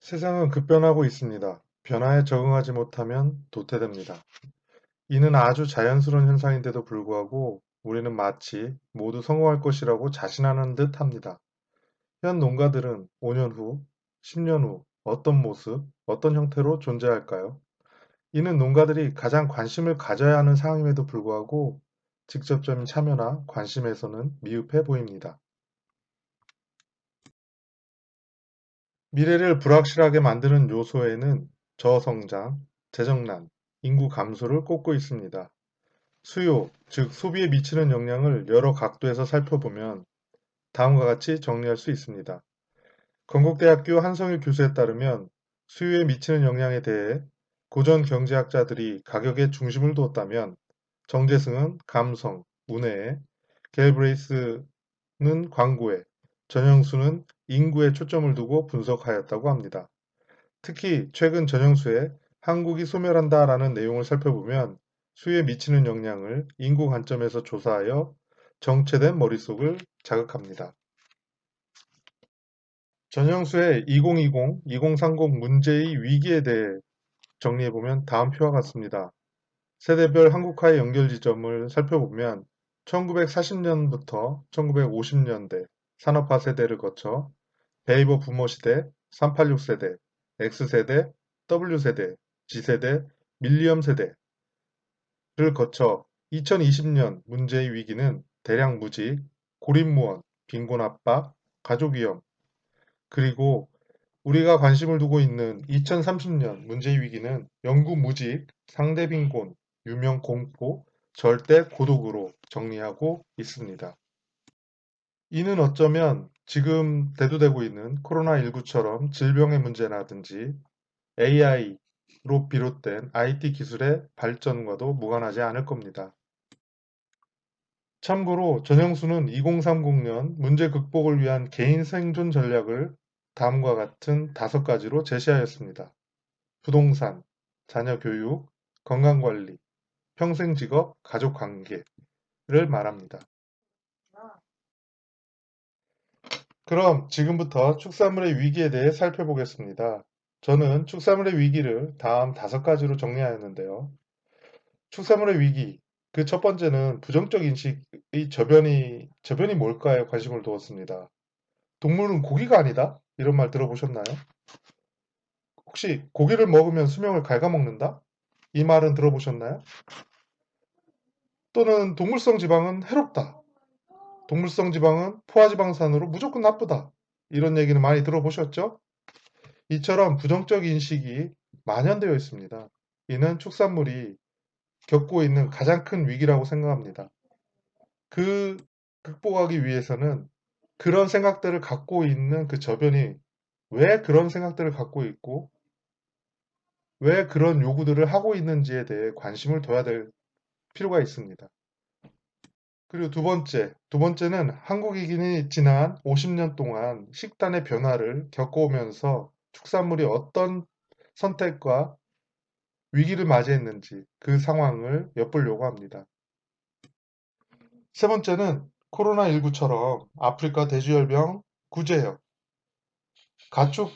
세상은 급변하고 있습니다. 변화에 적응하지 못하면 도태됩니다. 이는 아주 자연스러운 현상인데도 불구하고 우리는 마치 모두 성공할 것이라고 자신하는 듯 합니다. 현 농가들은 5년 후, 10년 후 어떤 모습, 어떤 형태로 존재할까요? 이는 농가들이 가장 관심을 가져야 하는 상황임에도 불구하고 직접적인 참여나 관심에서는 미흡해 보입니다. 미래를 불확실하게 만드는 요소에는 저성장, 재정난, 인구 감소를 꼽고 있습니다. 수요, 즉 소비에 미치는 영향을 여러 각도에서 살펴보면 다음과 같이 정리할 수 있습니다. 건국대학교 한성일 교수에 따르면 수요에 미치는 영향에 대해 고전 경제학자들이 가격에 중심을 두었다면 정계승은 감성, 문해에, 갤브레이스는 광고에, 전형수는 인구에 초점을 두고 분석하였다고 합니다. 특히 최근 전형수에 한국이 소멸한다라는 내용을 살펴보면 수에 미치는 영향을 인구 관점에서 조사하여 정체된 머릿속을 자극합니다. 전형수의 2020, 2030 문제의 위기에 대해 정리해보면 다음 표와 같습니다. 세대별 한국화의 연결 지점을 살펴보면 1940년부터 1950년대 산업화 세대를 거쳐 베이버 부머 시대, 386 세대, X세대, W세대, G세대, 밀리엄 세대를 거쳐 2020년 문제의 위기는 대량 무직, 고립무원, 빈곤 압박, 가족 위험, 그리고 우리가 관심을 두고 있는 2030년 문제의 위기는 영구 무직, 상대 빈곤, 유명 공포, 절대 고독으로 정리하고 있습니다. 이는 어쩌면 지금 대두되고 있는 코로나19처럼 질병의 문제라든지 AI로 비롯된 IT 기술의 발전과도 무관하지 않을 겁니다. 참고로 전형수는 2030년 문제 극복을 위한 개인 생존 전략을 다음과 같은 5가지로 제시하였습니다. 부동산, 자녀 교육, 건강관리, 평생직업, 가족관계를 말합니다. 그럼 지금부터 축산물의 위기에 대해 살펴보겠습니다. 저는 축산물의 위기를 다음 5가지로 정리하였는데요. 축산물의 위기. 그 첫 번째는 부정적 인식의 저변이 뭘까에 관심을 두었습니다. 동물은 고기가 아니다? 이런 말 들어보셨나요? 혹시 고기를 먹으면 수명을 갉아먹는다? 이 말은 들어보셨나요? 또는 동물성 지방은 해롭다. 동물성 지방은 포화지방산으로 무조건 나쁘다. 이런 얘기는 많이 들어보셨죠? 이처럼 부정적 인식이 만연되어 있습니다. 이는 축산물이 겪고 있는 가장 큰 위기라고 생각합니다. 그 극복하기 위해서는 그런 생각들을 갖고 있는 그 저변이 왜 그런 생각들을 갖고 있고 왜 그런 요구들을 하고 있는지에 대해 관심을 둬야 될 필요가 있습니다. 그리고 두 번째는 한국이 지난 50년 동안 식단의 변화를 겪어오면서 축산물이 어떤 선택과 위기를 맞이했는지 그 상황을 엿보려고 합니다. 세 번째는 코로나19처럼 아프리카 돼지열병, 구제역, 가축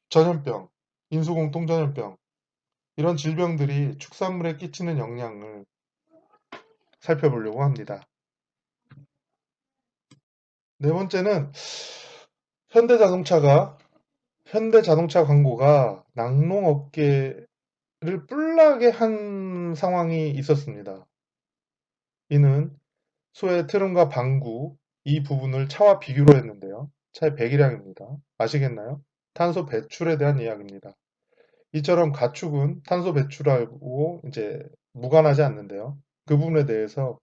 전염병, 인수공통 전염병 이런 질병들이 축산물에 끼치는 영향을 살펴보려고 합니다. 네 번째는 현대자동차가 현대자동차 광고가 낙농업계를 뿔나게 한 상황이 있었습니다. 이는 소의 트름과 방구 이 부분을 차와 비교로 했는데요. 차의 배기량입니다. 아시겠나요? 탄소 배출에 대한 이야기입니다. 이처럼 가축은 탄소 배출하고 이제 무관하지 않는데요. 그 부분에 대해서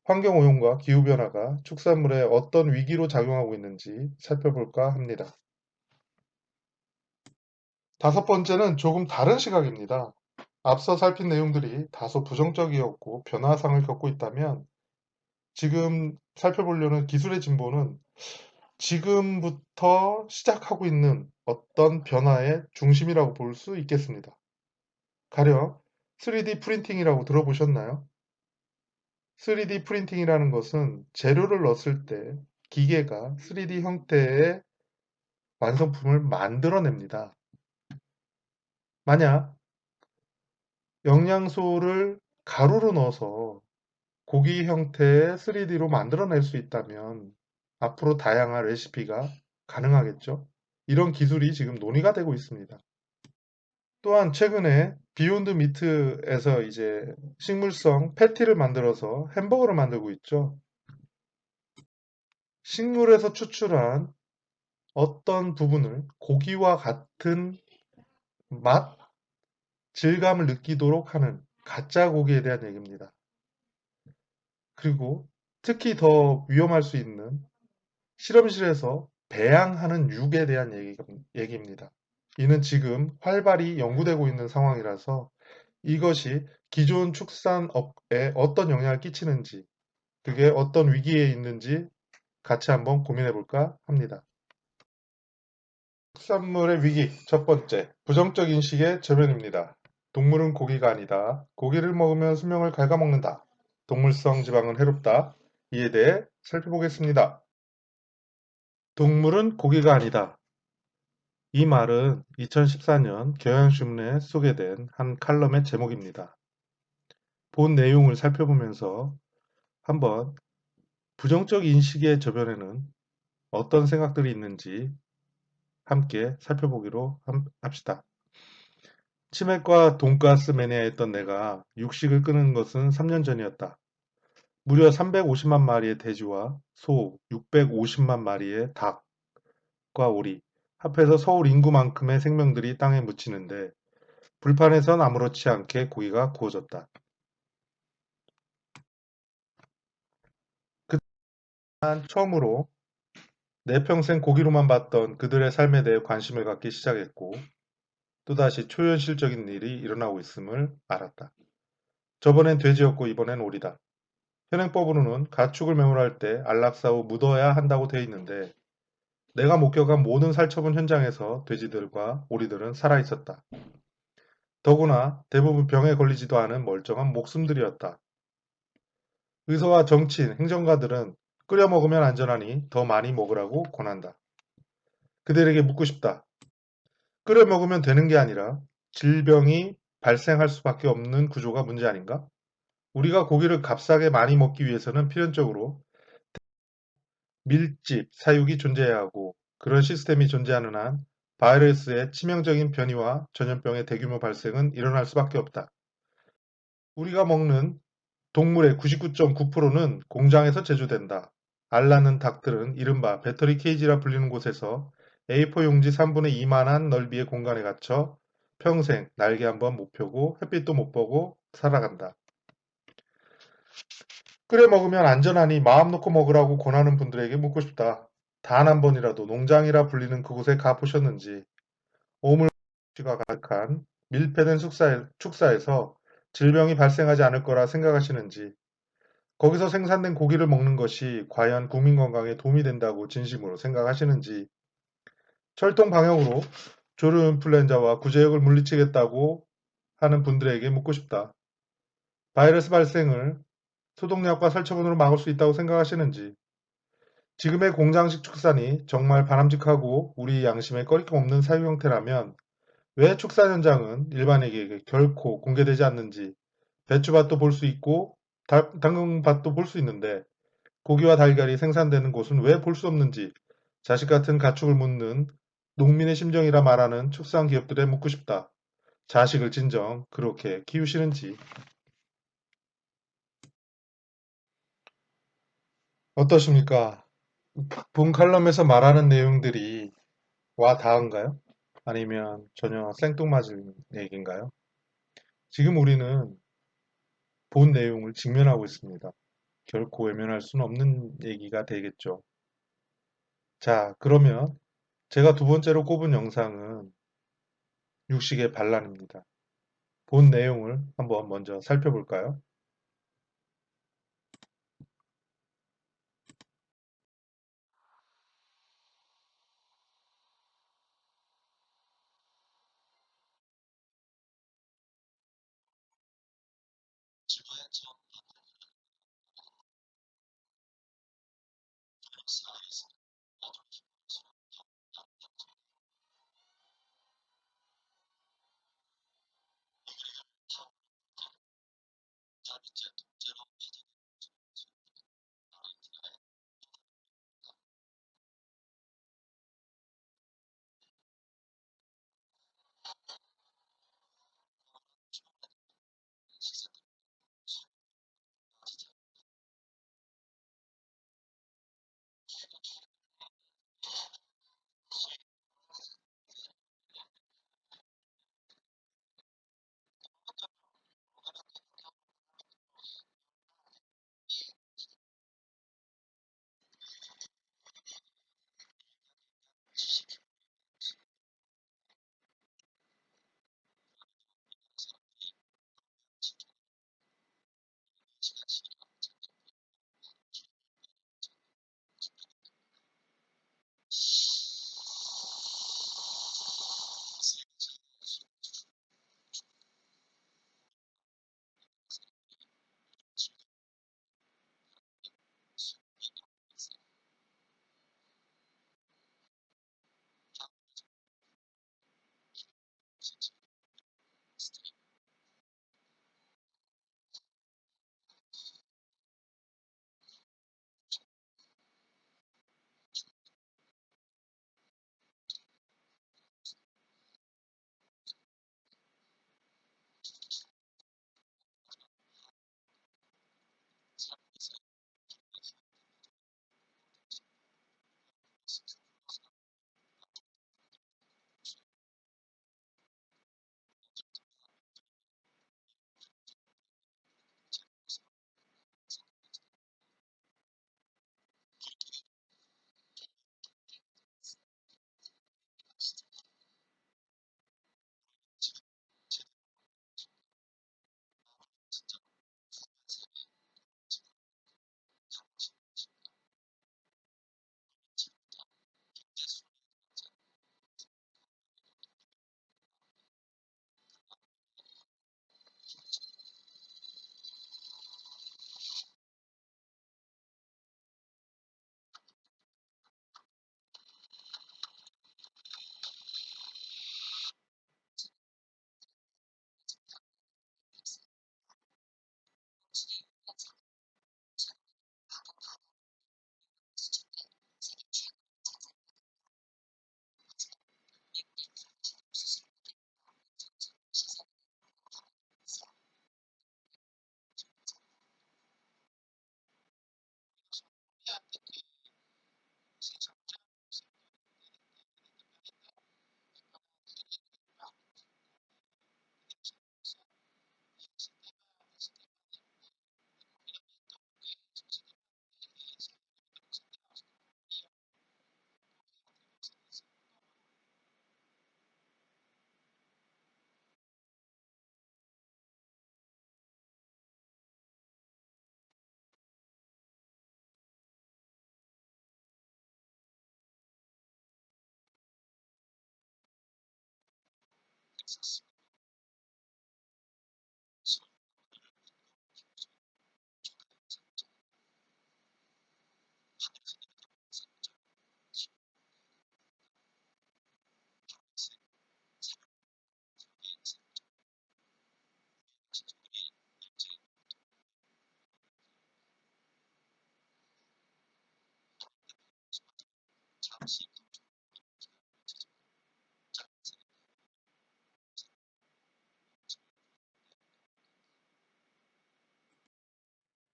환경 오염과 기후 변화가 축산물에 어떤 위기로 작용하고 있는지 살펴볼까 합니다. 다섯 번째는 조금 다른 시각입니다. 앞서 살핀 내용들이 다소 부정적이었고 변화상을 겪고 있다면 지금 살펴보려는 기술의 진보는 지금부터 시작하고 있는 어떤 변화의 중심이라고 볼 수 있겠습니다. 가령 3D 프린팅이라고 들어보셨나요? 3D 프린팅이라는 것은 재료를 넣었을 때 기계가 3D 형태의 완성품을 만들어냅니다. 만약 영양소를 가루로 넣어서 고기 형태의 3D로 만들어낼 수 있다면 앞으로 다양한 레시피가 가능하겠죠. 이런 기술이 지금 논의가 되고 있습니다. 또한 최근에 비욘드 미트에서 이제 식물성 패티를 만들어서 햄버거를 만들고 있죠. 식물에서 추출한 어떤 부분을 고기와 같은 맛, 질감을 느끼도록 하는 가짜 고기에 대한 얘기입니다. 그리고 특히 더 위험할 수 있는 실험실에서 배양하는 육에 대한 얘기입니다. 이는 지금 활발히 연구되고 있는 상황이라서 이것이 기존 축산업에 어떤 영향을 끼치는지, 그게 어떤 위기에 있는지 같이 한번 고민해 볼까 합니다. 축산물의 위기 첫 번째, 부정적 인식의 저변입니다. 동물은 고기가 아니다. 고기를 먹으면 수명을 갉아먹는다. 동물성 지방은 해롭다. 이에 대해 살펴보겠습니다. 동물은 고기가 아니다. 이 말은 2014년 경향신문에 소개된 한 칼럼의 제목입니다. 본 내용을 살펴보면서 한번 부정적 인식의 저변에는 어떤 생각들이 있는지 함께 살펴보기로 합시다. 치맥과 돈가스 매니아였던 내가 육식을 끊은 것은 3년 전이었다. 무려 350만 마리의 돼지와 소, 650만 마리의 닭과 오리, 합해서 서울 인구만큼의 생명들이 땅에 묻히는데 불판에선 아무렇지 않게 고기가 구워졌다. 그난 처음으로 내 평생 고기로만 봤던 그들의 삶에 대해 관심을 갖기 시작했고 또다시 초현실적인 일이 일어나고 있음을 알았다. 저번엔 돼지였고 이번엔 오리다. 현행법으로는 가축을 매몰할 때 안락사 후 묻어야 한다고 되어 있는데 내가 목격한 모든 살처분 현장에서 돼지들과 오리들은 살아있었다. 더구나 대부분 병에 걸리지도 않은 멀쩡한 목숨들이었다. 의사와 정치인, 행정가들은 끓여 먹으면 안전하니 더 많이 먹으라고 권한다. 그들에게 묻고 싶다. 끓여 먹으면 되는 게 아니라 질병이 발생할 수밖에 없는 구조가 문제 아닌가? 우리가 고기를 값싸게 많이 먹기 위해서는 필연적으로 밀집, 사육이 존재해야 하고 그런 시스템이 존재하는 한 바이러스의 치명적인 변이와 전염병의 대규모 발생은 일어날 수밖에 없다. 우리가 먹는 동물의 99.9%는 공장에서 제조된다. 알 낳는 닭들은 이른바 배터리 케이지라 불리는 곳에서 A4 용지 3분의 2만한 넓이의 공간에 갇혀 평생 날개 한번 못 펴고 햇빛도 못 보고 살아간다. 끓여 먹으면 안전하니 마음 놓고 먹으라고 권하는 분들에게 묻고 싶다. 단 한 번이라도 농장이라 불리는 그곳에 가보셨는지, 오물씨가 가득한 밀폐된 축사에서 질병이 발생하지 않을 거라 생각하시는지, 거기서 생산된 고기를 먹는 것이 과연 국민 건강에 도움이 된다고 진심으로 생각하시는지, 철통 방역으로 조류 인플루엔자와 구제역을 물리치겠다고 하는 분들에게 묻고 싶다. 바이러스 발생을 소독약과 살처분으로 막을 수 있다고 생각하시는지, 지금의 공장식 축산이 정말 바람직하고 우리 양심에 꺼리낌 없는 사육 형태라면 왜 축산 현장은 일반에게 결코 공개되지 않는지, 배추밭도 볼 수 있고 당근밭도 볼 수 있는데 고기와 달걀이 생산되는 곳은 왜 볼 수 없는지 자식 같은 가축을 묻는 농민의 심정이라 말하는 축산 기업들에 묻고 싶다. 자식을 진정 그렇게 키우시는지. 어떠십니까? 본 칼럼에서 말하는 내용들이 와 닿은가요? 아니면 전혀 생뚱맞은 얘기인가요? 지금 우리는 본 내용을 직면하고 있습니다. 결코 외면할 수는 없는 얘기가 되겠죠. 자, 그러면 제가 두 번째로 꼽은 영상은 육식의 반란입니다. 본 내용을 한번 먼저 살펴볼까요?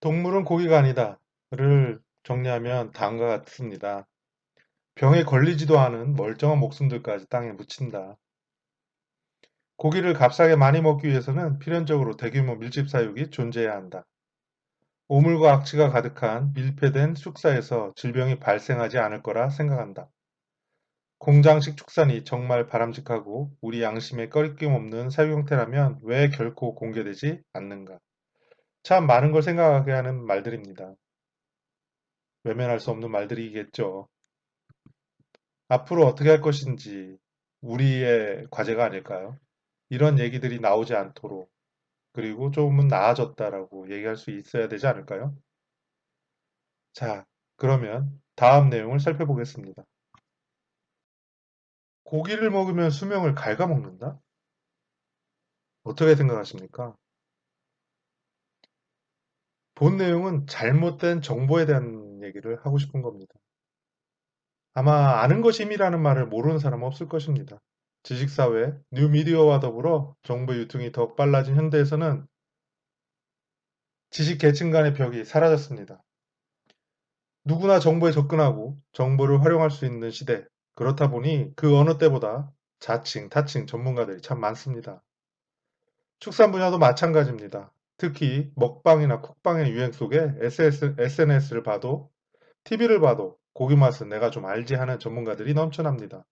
동물은 고기가 아니다를 정리하면 다음과 같습니다. 병에 걸리지도 않은 멀쩡한 목숨들까지 땅에 묻힌다. 고기를 값싸게 많이 먹기 위해서는 필연적으로 대규모 밀집 사육이 존재해야 한다. 오물과 악취가 가득한 밀폐된 축사에서 질병이 발생하지 않을 거라 생각한다. 공장식 축산이 정말 바람직하고 우리 양심에 꺼리낌 없는 사육 형태라면 왜 결코 공개되지 않는가? 참 많은 걸 생각하게 하는 말들입니다. 외면할 수 없는 말들이겠죠. 앞으로 어떻게 할 것인지 우리의 과제가 아닐까요? 이런 얘기들이 나오지 않도록 그리고 조금은 나아졌다라고 얘기할 수 있어야 되지 않을까요? 자, 그러면 다음 내용을 살펴보겠습니다. 고기를 먹으면 수명을 갉아먹는다? 어떻게 생각하십니까? 본 내용은 잘못된 정보에 대한 얘기를 하고 싶은 겁니다. 아마 아는 것이 힘이라는 말을 모르는 사람은 없을 것입니다. 지식사회, 뉴미디어와 더불어 정보 유통이 더욱 빨라진 현대에서는 지식 계층 간의 벽이 사라졌습니다. 누구나 정보에 접근하고 정보를 활용할 수 있는 시대. 그렇다 보니 그 어느 때보다 자칭, 타칭 전문가들이 참 많습니다. 축산 분야도 마찬가지입니다. 특히 먹방이나 쿡방의 유행 속에 SNS를 봐도 TV를 봐도 고기 맛은 내가 좀 알지 하는 전문가들이 넘쳐납니다.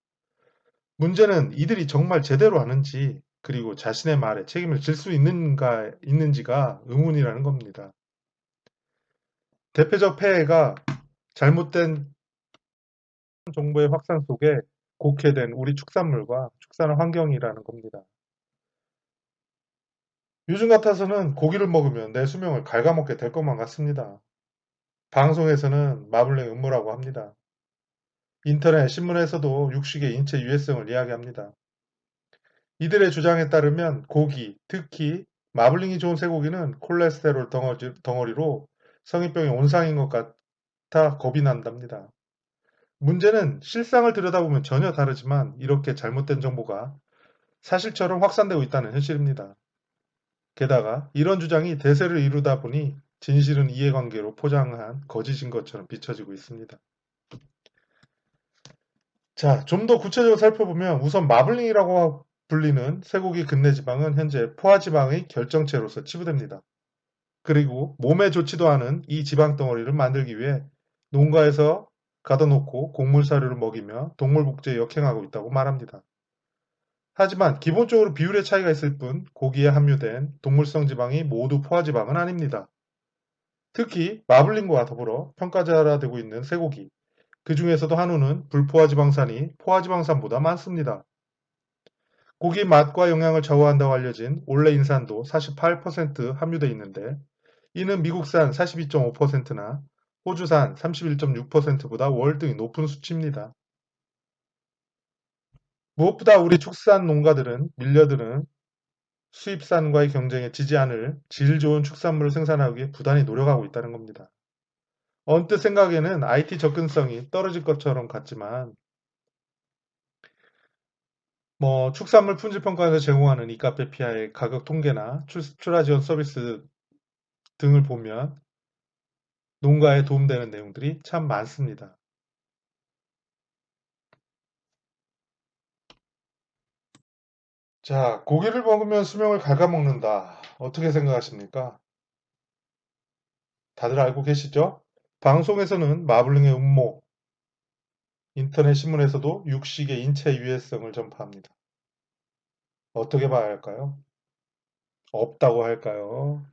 문제는 이들이 정말 제대로 아는지 그리고 자신의 말에 책임을 질 수 있는지가 의문이라는 겁니다. 대표적 폐해가 잘못된 정보의 확산 속에 곡해된 우리 축산물과 축산 환경이라는 겁니다. 요즘 같아서는 고기를 먹으면 내 수명을 갉아먹게 될 것만 같습니다. 방송에서는 마블링 음모라고 합니다. 인터넷, 신문에서도 육식의 인체 유해성을 이야기합니다. 이들의 주장에 따르면 고기, 특히 마블링이 좋은 쇠고기는 콜레스테롤 덩어리로 성인병의 온상인 것 같아 겁이 난답니다. 문제는 실상을 들여다보면 전혀 다르지만 이렇게 잘못된 정보가 사실처럼 확산되고 있다는 현실입니다. 게다가 이런 주장이 대세를 이루다 보니 진실은 이해관계로 포장한 거짓인 것처럼 비춰지고 있습니다. 자, 좀 더 구체적으로 살펴보면 우선 마블링이라고 불리는 쇠고기 근내 지방은 현재 포화지방의 결정체로서 치부됩니다. 그리고 몸에 좋지도 않은 이 지방 덩어리를 만들기 위해 농가에서 가둬놓고 곡물 사료를 먹이며 동물 복제에 역행하고 있다고 말합니다. 하지만 기본적으로 비율의 차이가 있을 뿐 고기에 함유된 동물성 지방이 모두 포화지방은 아닙니다. 특히 마블링과 더불어 평가자되고 있는 쇠고기, 그 중에서도 한우는 불포화지방산이 포화지방산보다 많습니다. 고기 맛과 영양을 좌우한다고 알려진 올레인산도 48% 함유되어 있는데 이는 미국산 42.5%나 호주산 31.6%보다 월등히 높은 수치입니다. 무엇보다 우리 축산 농가들은 밀려드는 수입산과의 경쟁에 지지 않을 질 좋은 축산물을 생산하기 위해 부단히 노력하고 있다는 겁니다. 언뜻 생각에는 IT 접근성이 떨어질 것처럼 같지만 축산물 품질평가에서 제공하는 이카페 피아의 가격 통계나 출하 지원 서비스 등을 보면 농가에 도움되는 내용들이 참 많습니다. 자, 고기를 먹으면 수명을 갉아먹는다. 어떻게 생각하십니까? 다들 알고 계시죠? 방송에서는 마블링의 음모, 인터넷 신문에서도 육식의 인체 유해성을 전파합니다. 어떻게 봐야 할까요? 없다고 할까요?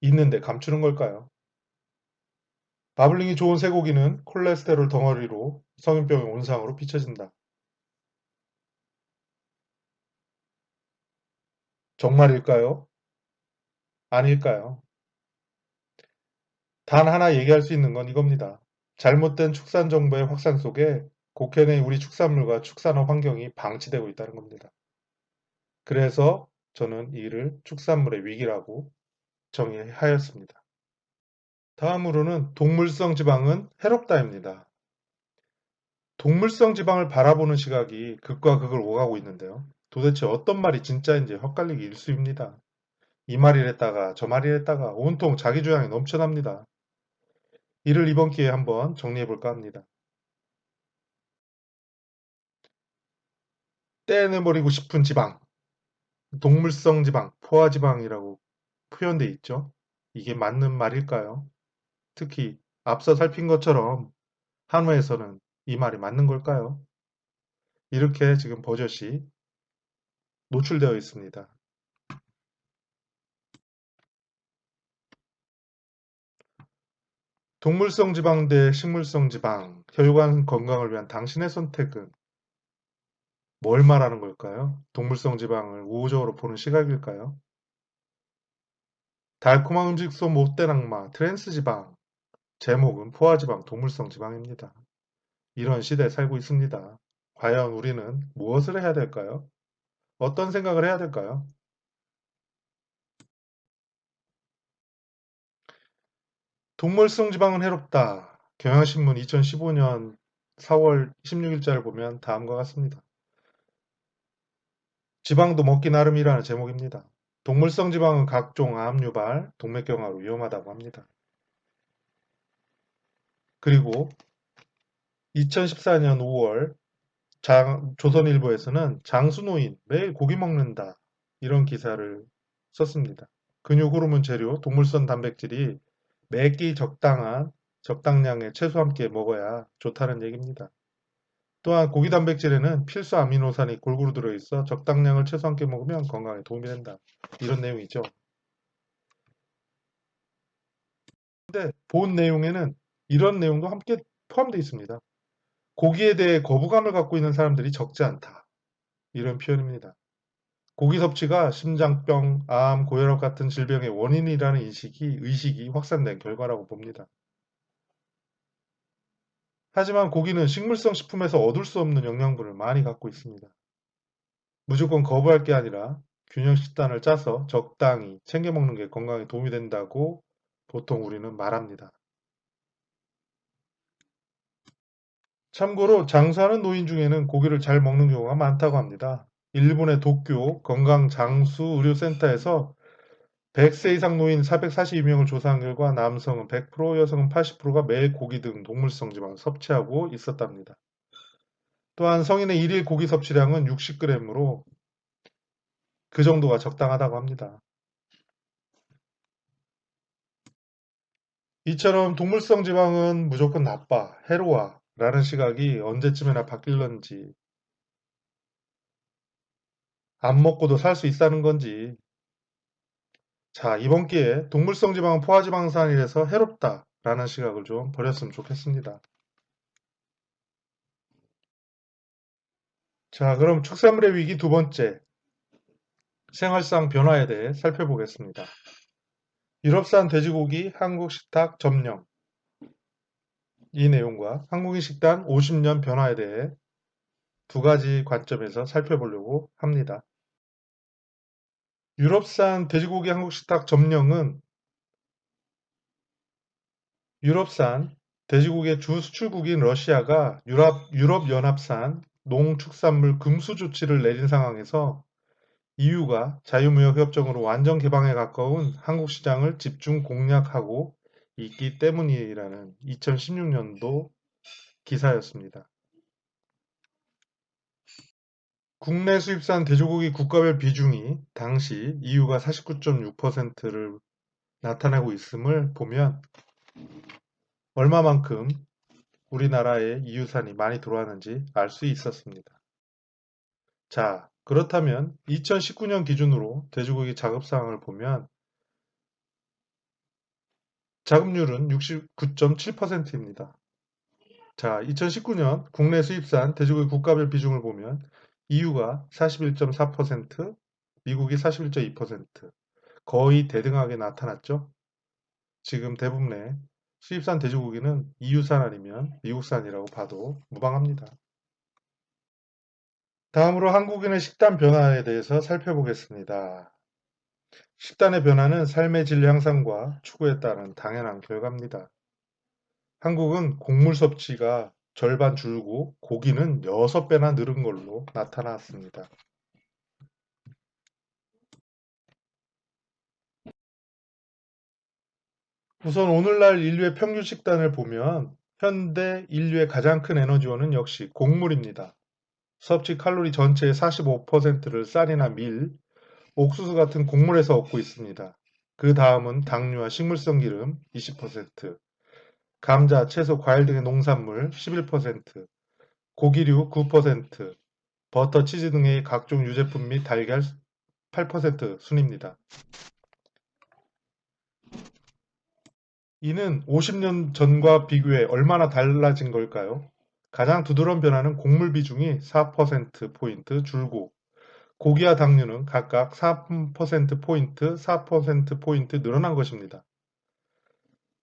있는데 감추는 걸까요? 마블링이 좋은 쇠고기는 콜레스테롤 덩어리로 성인병의 온상으로 비춰진다. 정말일까요? 아닐까요? 단 하나 얘기할 수 있는 건 이겁니다. 잘못된 축산 정보의 확산 속에 국hen의 우리 축산물과 축산업 환경이 방치되고 있다는 겁니다. 그래서 저는 이를 축산물의 위기라고 정의하였습니다. 다음으로는 동물성 지방은 해롭다입니다. 동물성 지방을 바라보는 시각이 극과 극을 오가고 있는데요. 도대체 어떤 말이 진짜인지 헛갈리기 일쑤입니다. 이 말이랬다가 저 말이랬다가 온통 자기 주장이 넘쳐납니다. 이를 이번 기회에 한번 정리해볼까 합니다. 떼내버리고 싶은 지방, 동물성 지방, 포화지방이라고 표현돼 있죠. 이게 맞는 말일까요? 특히 앞서 살핀 것처럼 한화에서는 이 말이 맞는 걸까요? 이렇게 지금 버젓이 노출되어 있습니다. 동물성 지방 대 식물성 지방, 혈관 건강을 위한 당신의 선택은 뭘 말하는 걸까요? 동물성 지방을 우호적으로 보는 시각일까요? 달콤한 음식 속 못된 악마, 트랜스 지방. 제목은 포화지방, 동물성 지방입니다. 이런 시대에 살고 있습니다. 과연 우리는 무엇을 해야 될까요? 어떤 생각을 해야 될까요? 동물성 지방은 해롭다. 경향신문 2015년 4월 16일자를 보면 다음과 같습니다. 지방도 먹기 나름이라는 제목입니다. 동물성 지방은 각종 암 유발, 동맥경화로 위험하다고 합니다. 그리고 2014년 5월 조선일보에서는 장수노인 매일 고기 먹는다 이런 기사를 썼습니다. 근육 호르몬 재료 동물성 단백질이 매끼 적당량의 채소 함께 먹어야 좋다는 얘기입니다. 또한 고기 단백질에는 필수 아미노산이 골고루 들어있어 적당량을 채소 함께 먹으면 건강에 도움이 된다. 이런 내용이죠. 근데 본 내용에는 이런 내용도 함께 포함되어 있습니다. 고기에 대해 거부감을 갖고 있는 사람들이 적지 않다. 이런 표현입니다. 고기 섭취가 심장병, 암, 고혈압 같은 질병의 원인이라는 의식이 확산된 결과라고 봅니다. 하지만 고기는 식물성 식품에서 얻을 수 없는 영양분을 많이 갖고 있습니다. 무조건 거부할 게 아니라 균형 식단을 짜서 적당히 챙겨 먹는 게 건강에 도움이 된다고 보통 우리는 말합니다. 참고로 장수하는 노인 중에는 고기를 잘 먹는 경우가 많다고 합니다. 일본의 도쿄 건강장수의료센터에서 100세 이상 노인 442명을 조사한 결과 남성은 100%, 여성은 80%가 매일 고기 등 동물성 지방을 섭취하고 있었답니다. 또한 성인의 일일 고기 섭취량은 60g으로 그 정도가 적당하다고 합니다. 이처럼 동물성 지방은 무조건 나빠, 해로워 라는 시각이 언제쯤이나 바뀔런지, 안 먹고도 살 수 있다는 건지. 자, 이번 기회에 동물성 지방은 포화지방산이라서 해롭다 라는 시각을 좀 버렸으면 좋겠습니다. 자, 그럼 축산물의 위기 두 번째, 생활상 변화에 대해 살펴보겠습니다. 유럽산 돼지고기 한국 식탁 점령, 이 내용과 한국인 식단 50년 변화에 대해 두 가지 관점에서 살펴보려고 합니다. 유럽산 돼지고기 한국 식탁 점령은 유럽산 돼지고기의 주 수출국인 러시아가 유럽연합산 농축산물 금수 조치를 내린 상황에서 EU가 자유무역협정으로 완전 개방에 가까운 한국 시장을 집중 공략하고 있기 때문이라는 2016년도 기사였습니다. 국내 수입산 돼지고기 국가별 비중이 당시 EU가 49.6%를 나타내고 있음을 보면 얼마만큼 우리나라에 EU산이 많이 들어왔는지 알 수 있었습니다. 자, 그렇다면 2019년 기준으로 돼지고기 자급 사항을 보면 자급률은 69.7%입니다. 자, 2019년 국내 수입산 돼지고기 국가별 비중을 보면 EU가 41.4%, 미국이 41.2%, 거의 대등하게 나타났죠. 지금 대부분의 수입산 돼지고기는 EU산 아니면 미국산이라고 봐도 무방합니다. 다음으로 한국인의 식단 변화에 대해서 살펴보겠습니다. 식단의 변화는 삶의 질 향상과 추구에 따른 당연한 결과입니다. 한국은 곡물 섭취가 절반 줄고 고기는 6배나 늘은 걸로 나타났습니다. 우선 오늘날 인류의 평균 식단을 보면 현대 인류의 가장 큰 에너지원은 역시 곡물입니다. 섭취 칼로리 전체의 45%를 쌀이나 밀, 옥수수 같은 곡물에서 얻고 있습니다. 그 다음은 당류와 식물성 기름 20%, 감자, 채소, 과일 등의 농산물 11%, 고기류 9%, 버터, 치즈 등의 각종 유제품 및 달걀 8% 순입니다. 이는 50년 전과 비교해 얼마나 달라진 걸까요? 가장 두드러운 변화는 곡물 비중이 4%포인트 줄고 고기와 당류는 각각 4%포인트, 4%포인트 늘어난 것입니다.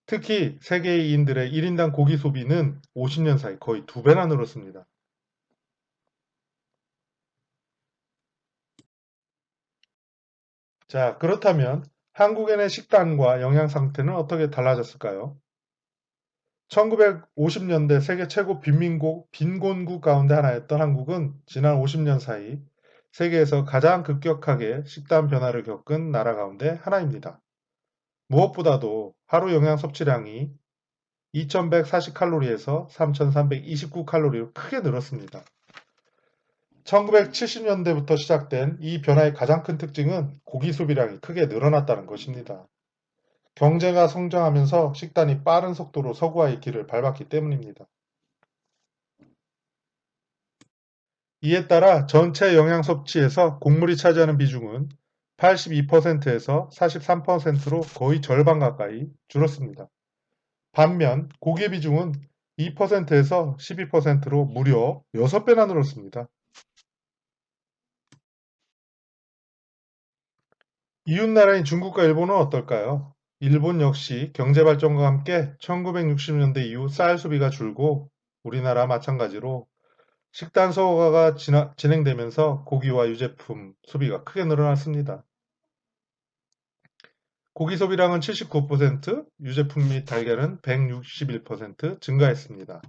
특히 세계인들의 1인당 고기 소비는 50년 사이 거의 2배나 늘었습니다. 자, 그렇다면 한국인의 식단과 영양 상태는 어떻게 달라졌을까요? 1950년대 세계 최고 빈곤국 가운데 하나였던 한국은 지난 50년 사이 세계에서 가장 급격하게 식단 변화를 겪은 나라 가운데 하나입니다. 무엇보다도 하루 영양 섭취량이 2140칼로리에서 3329칼로리로 크게 늘었습니다. 1970년대부터 시작된 이 변화의 가장 큰 특징은 고기 소비량이 크게 늘어났다는 것입니다. 경제가 성장하면서 식단이 빠른 속도로 서구화의 길을 밟았기 때문입니다. 이에 따라 전체 영양 섭취에서 곡물이 차지하는 비중은 82%에서 43%로 거의 절반 가까이 줄었습니다. 반면 고기의 비중은 2%에서 12%로 무려 6배나 늘었습니다. 이웃나라인 중국과 일본은 어떨까요? 일본 역시 경제 발전과 함께 1960년대 이후 쌀 소비가 줄고 우리나라 마찬가지로 식단 서구화가 진행되면서 고기와 유제품 소비가 크게 늘어났습니다. 고기 소비량은 79%, 유제품 및 달걀은 161% 증가했습니다.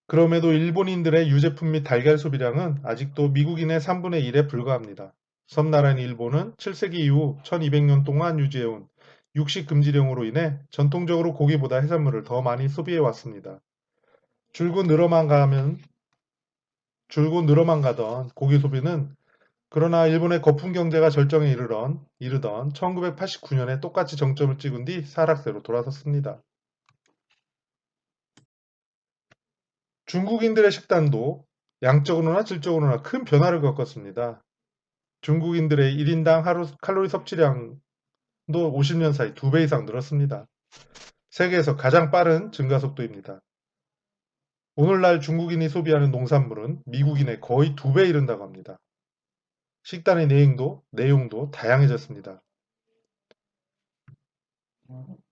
그럼에도 일본인들의 유제품 및 달걀 소비량은 아직도 미국인의 3분의 1에 불과합니다. 섬나라인 일본은 7세기 이후 1200년 동안 유지해온 육식 금지령으로 인해 전통적으로 고기보다 해산물을 더 많이 소비해 왔습니다. 줄곧 늘어만 가면 줄곧 늘어만 가던 고기 소비는 그러나 일본의 거품 경제가 절정에 이르던 1989년에 똑같이 정점을 찍은 뒤 하락세로 돌아섰습니다. 중국인들의 식단도 양적으로나 질적으로나 큰 변화를 겪었습니다. 중국인들의 1인당 하루 칼로리 섭취량도 50년 사이 2배 이상 늘었습니다. 세계에서 가장 빠른 증가 속도입니다. 오늘날 중국인이 소비하는 농산물은 미국인의 거의 2배에 이른다고 합니다. 식단의 내용도 다양해졌습니다.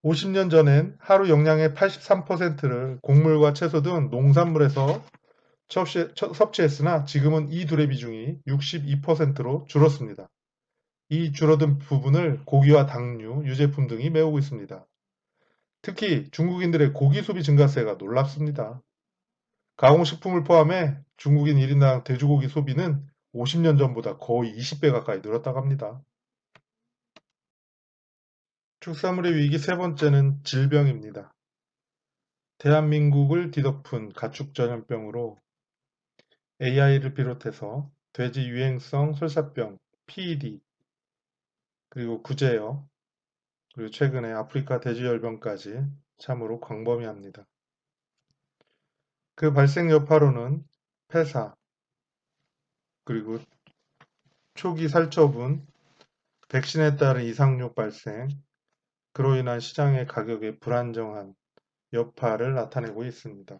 50년 전엔 하루 영양의 83%를 곡물과 채소 등 농산물에서 섭취했으나 지금은 이 둘의 비중이 62%로 줄었습니다. 이 줄어든 부분을 고기와 당류, 유제품 등이 메우고 있습니다. 특히 중국인들의 고기 소비 증가세가 놀랍습니다. 가공식품을 포함해 중국인 1인당 돼지고기 소비는 50년 전보다 거의 20배 가까이 늘었다고 합니다. 축산물의 위기 세 번째는 질병입니다. 대한민국을 뒤덮은 가축 전염병으로 AI를 비롯해서 돼지 유행성 설사병, PED, 그리고 구제역, 그리고 최근에 아프리카 돼지열병까지 참으로 광범위합니다. 그 발생 여파로는 폐사, 그리고 초기 살처분, 백신에 따른 이상육 발생, 그로 인한 시장의 가격의 불안정한 여파를 나타내고 있습니다.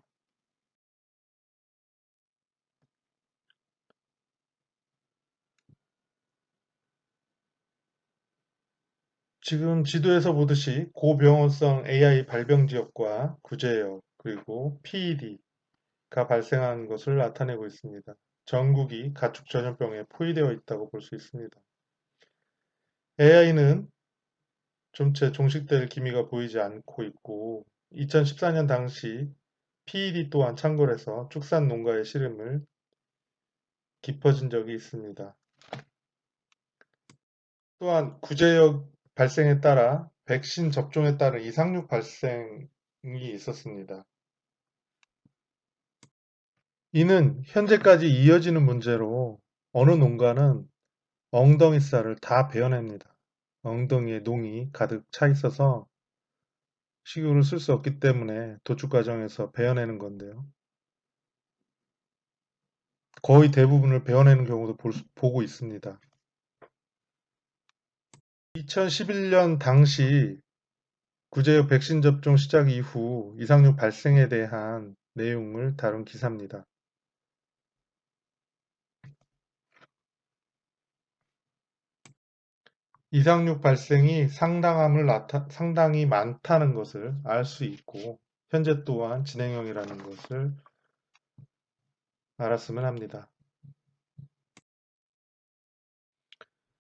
지금 지도에서 보듯이 고병원성 AI 발병 지역과 구제역 그리고 PED가 발생한 것을 나타내고 있습니다. 전국이 가축 전염병에 포위되어 있다고 볼 수 있습니다. AI는 좀채 종식될 기미가 보이지 않고 있고 2014년 당시 PED 또한 창궐해서 축산 농가의 시름을 깊어진 적이 있습니다. 또한 구제역 발생에 따라 백신 접종에 따른 이상육 발생이 있었습니다. 이는 현재까지 이어지는 문제로 어느 농가는 엉덩이 살을 다 베어냅니다. 엉덩이에 농이 가득 차 있어서 식용을 쓸 수 없기 때문에 도축 과정에서 베어내는 건데요. 거의 대부분을 베어내는 경우도 보고 있습니다. 2011년 당시 구제역 백신 접종 시작 이후 이상육 발생에 대한 내용을 다룬 기사입니다. 이상육 발생이 상당히 많다는 것을 알 수 있고 현재 또한 진행형이라는 것을 알았으면 합니다.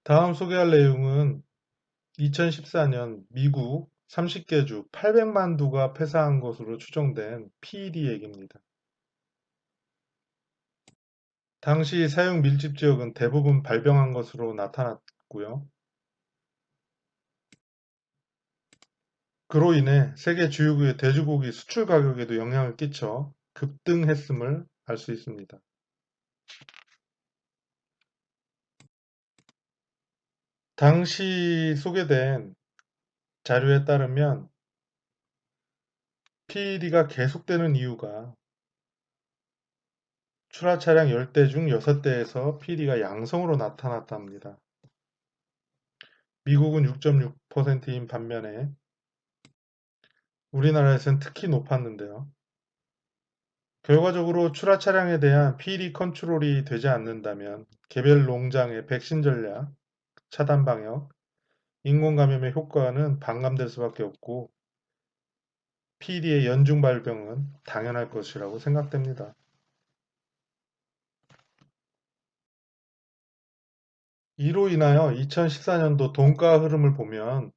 다음 소개할 내용은 2014년 미국 30개 주 800만 두가 폐사한 것으로 추정된 PED 얘기입니다. 당시 사육 밀집 지역은 대부분 발병한 것으로 나타났고요. 그로 인해 세계 주요국의 돼지고기 수출 가격에도 영향을 끼쳐 급등했음을 알 수 있습니다. 당시 소개된 자료에 따르면 PED가 계속되는 이유가 출하 차량 10대 중 6대에서 PED가 양성으로 나타났답니다. 미국은 6.6%인 반면에 우리나라에서는 특히 높았는데요. 결과적으로 출하 차량에 대한 PED 컨트롤이 되지 않는다면 개별 농장의 백신 전략, 차단 방역, 인공 감염의 효과는 반감될 수밖에 없고 PED의 연중 발병은 당연할 것이라고 생각됩니다. 이로 인하여 2014년도 돈가 흐름을 보면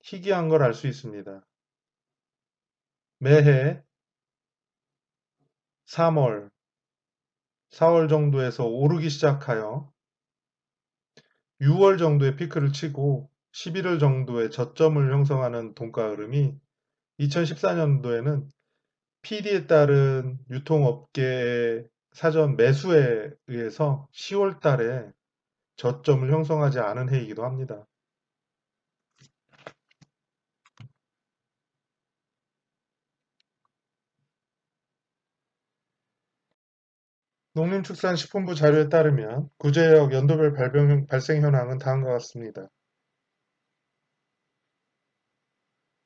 희귀한 걸 알 수 있습니다. 매해 3월, 4월 정도에서 오르기 시작하여 6월 정도에 피크를 치고 11월 정도에 저점을 형성하는 돈가 흐름이 2014년도에는 PD에 따른 유통업계의 사전 매수에 의해서 10월 달에 저점을 형성하지 않은 해이기도 합니다. 농림축산식품부 자료에 따르면 구제역 연도별 발생 현황은 다음과 같습니다.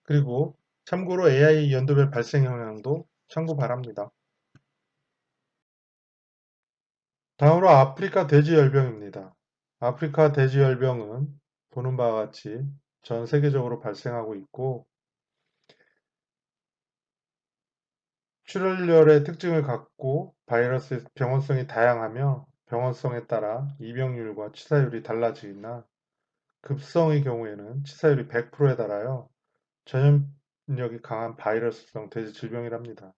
그리고 참고로 AI 연도별 발생 현황도 참고 바랍니다. 다음으로 아프리카 돼지열병입니다. 아프리카 돼지열병은 보는 바와 같이 전 세계적으로 발생하고 있고 출혈열의 특징을 갖고 바이러스의 병원성이 다양하며 병원성에 따라 입영률과 치사율이 달라지나 급성의 경우에는 치사율이 100%에 달하여 전염력이 강한 바이러스성 돼지 질병이랍니다.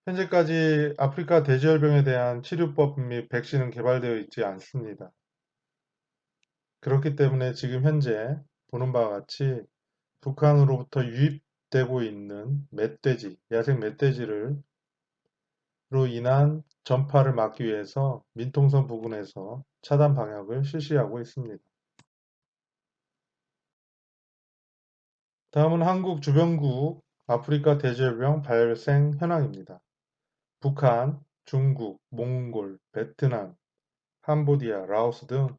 현재까지 아프리카 돼지열병에 대한 치료법 및 백신은 개발되어 있지 않습니다. 그렇기 때문에 지금 현재 보는 바와 같이 북한으로부터 유입되고 있는 멧돼지, 야생 멧돼지를 로 인한 전파를 막기 위해서 민통선 부근에서 차단 방역을 실시하고 있습니다. 다음은 한국 주변국 아프리카 돼지열병 발생 현황입니다. 북한, 중국, 몽골, 베트남, 캄보디아, 라오스 등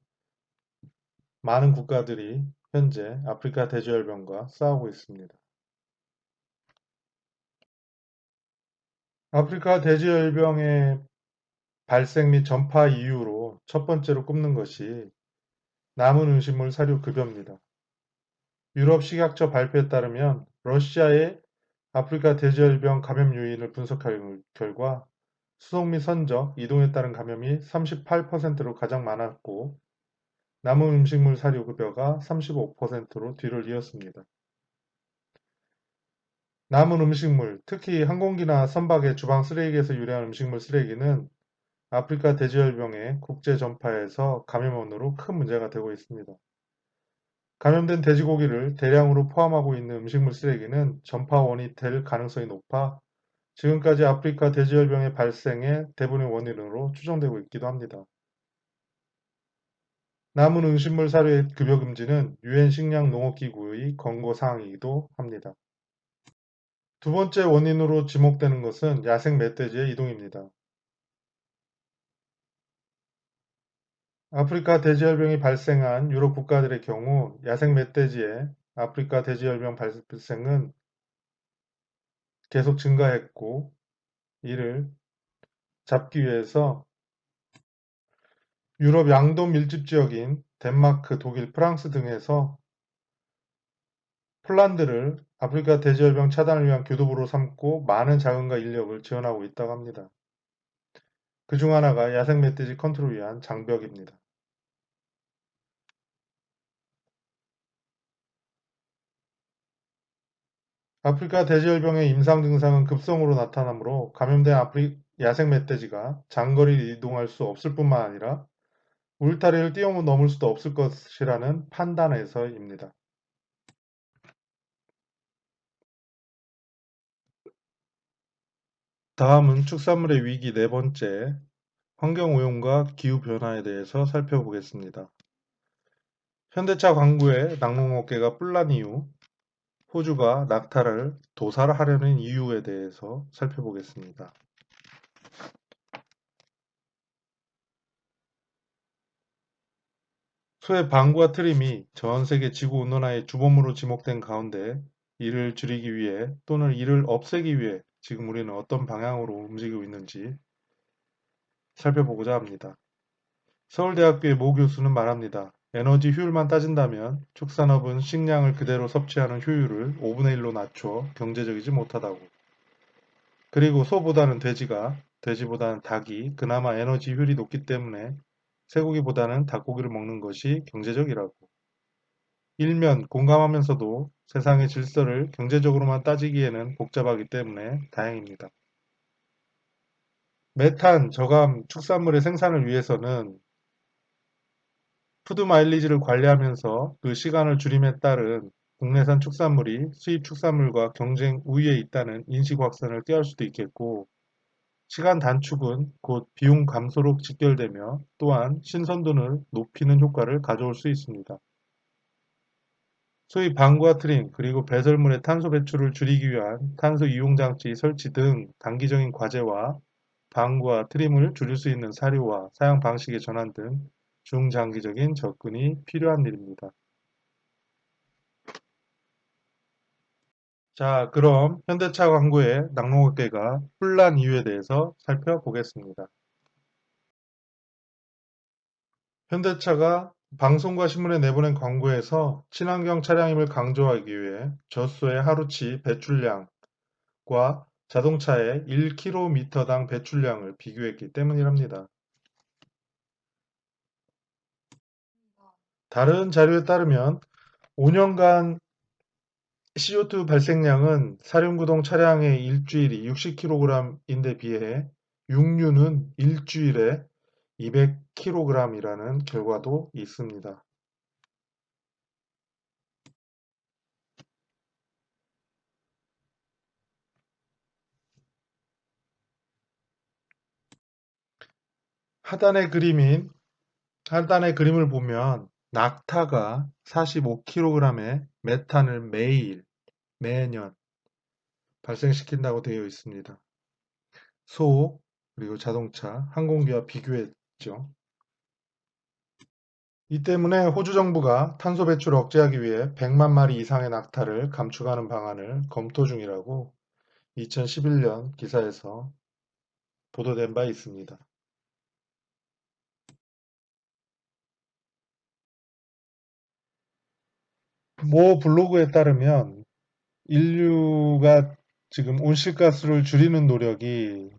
많은 국가들이 현재 아프리카 돼지열병과 싸우고 있습니다. 아프리카 돼지열병의 발생 및 전파 이유로 첫 번째로 꼽는 것이 남은 음식물 사료 급여입니다. 유럽 식약처 발표에 따르면 러시아의 아프리카 돼지열병 감염 요인을 분석한 결과 수송 및 선적, 이동에 따른 감염이 38%로 가장 많았고 남은 음식물 사료 급여가 35%로 뒤를 이었습니다. 남은 음식물, 특히 항공기나 선박의 주방 쓰레기에서 유래한 음식물 쓰레기는 아프리카 돼지열병의 국제 전파에서 감염원으로 큰 문제가 되고 있습니다. 감염된 돼지고기를 대량으로 포함하고 있는 음식물 쓰레기는 전파원이 될 가능성이 높아 지금까지 아프리카 돼지열병의 발생의 대부분의 원인으로 추정되고 있기도 합니다. 남은 음식물 사료의 급여 금지는 유엔 식량 농업기구의 권고 사항이기도 합니다. 두 번째 원인으로 지목되는 것은 야생 멧돼지의 이동입니다. 아프리카 돼지열병이 발생한 유럽 국가들의 경우 야생 멧돼지의 아프리카 돼지열병 발생은 계속 증가했고 이를 잡기 위해서 유럽 양도 밀집 지역인 덴마크, 독일, 프랑스 등에서 폴란드를 아프리카 돼지열병 차단을 위한 교두보로 삼고 많은 자금과 인력을 지원하고 있다고 합니다. 그중 하나가 야생 멧돼지 컨트롤을 위한 장벽입니다. 아프리카 돼지열병의 임상 증상은 급성으로 나타나므로 감염된 야생 멧돼지가 장거리를 이동할 수 없을 뿐만 아니라 울타리를 뛰어넘을 수도 없을 것이라는 판단에서입니다. 다음은 축산물의 위기 네 번째, 환경오염과 기후변화에 대해서 살펴보겠습니다. 현대차 광구의 낙농업계가 뿔난 이유, 호주가 낙타를 도살하려는 이유에 대해서 살펴보겠습니다. 소의 방구와 트림이 전 세계 지구온난화의 주범으로 지목된 가운데 이를 줄이기 위해 또는 이를 없애기 위해 지금 우리는 어떤 방향으로 움직이고 있는지 살펴보고자 합니다. 서울대학교의 모 교수는 말합니다. 에너지 효율만 따진다면 축산업은 식량을 그대로 섭취하는 효율을 5분의 1로 낮춰 경제적이지 못하다고. 그리고 소보다는 돼지가, 돼지보다는 닭이 그나마 에너지 효율이 높기 때문에 쇠고기보다는 닭고기를 먹는 것이 경제적이라고. 일면 공감하면서도 세상의 질서를 경제적으로만 따지기에는 복잡하기 때문에 다행입니다. 메탄 저감 축산물의 생산을 위해서는 푸드 마일리지를 관리하면서 그 시간을 줄임에 따른 국내산 축산물이 수입 축산물과 경쟁 우위에 있다는 인식 확산을 꾀할 수도 있겠고 시간 단축은 곧 비용 감소로 직결되며 또한 신선도를 높이는 효과를 가져올 수 있습니다. 소위 방구와 트림 그리고 배설물의 탄소 배출을 줄이기 위한 탄소 이용 장치 설치 등 단기적인 과제와 방구와 트림을 줄일 수 있는 사료와 사용 방식의 전환 등 중장기적인 접근이 필요한 일입니다. 자, 그럼 현대차 광고의 낙농업계가 혼란 이유에 대해서 살펴보겠습니다. 현대차가 방송과 신문에 내보낸 광고에서 친환경 차량임을 강조하기 위해 젖소의 하루치 배출량과 자동차의 1km당 배출량을 비교했기 때문이랍니다. 다른 자료에 따르면 5년간 CO2 발생량은 사륜구동 차량의 일주일이 60kg인데 비해 육류는 일주일에 200kg이라는 결과도 있습니다. 하단의 그림을 보면 낙타가 45kg의 메탄을 매년 발생시킨다고 되어 있습니다. 소, 그리고 자동차, 항공기와 비교했죠. 이 때문에 호주 정부가 탄소 배출을 억제하기 위해 100만 마리 이상의 낙타를 감축하는 방안을 검토 중이라고 2011년 기사에서 보도된 바 있습니다. 모 블로그에 따르면 인류가 지금 온실가스를 줄이는 노력이